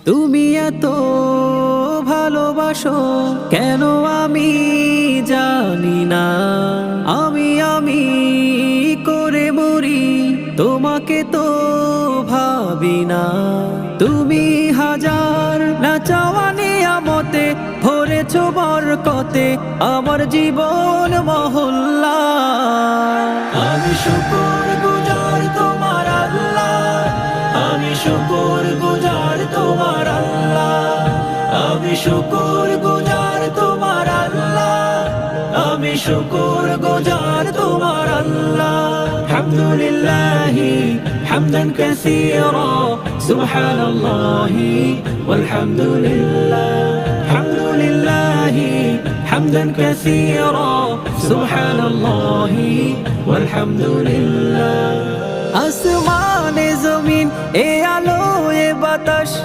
তুমি এত ভালোবাসো কেন আমি জানি না, আমি করে মরি তোমাকে তো ভাবি না। তুমি হাজার না চাওয়া নিয়ামতে ভরেছ বরকতে আমার জীবন মহল্লা। আমি শুকর গুজার তোমার আল্লাহ, আমি শুকর গুজার তোমার আল্লাহ, আমি শুকর গুজার তোমার আল্লাহ, আমি শুকর গুজার তোমার আল্লাহ। আলহামদুলিল্লাহি হামদান কাসীরা সুবহানাল্লাহি ওয়ালহামদুলিল্লাহ, আলহামদুলিল্লাহি হামদান কাসীরা সুবহানাল্লাহি ওয়ালহামদুলিল্লাহ। আসমানে জমিন এ আলো এ বাতাস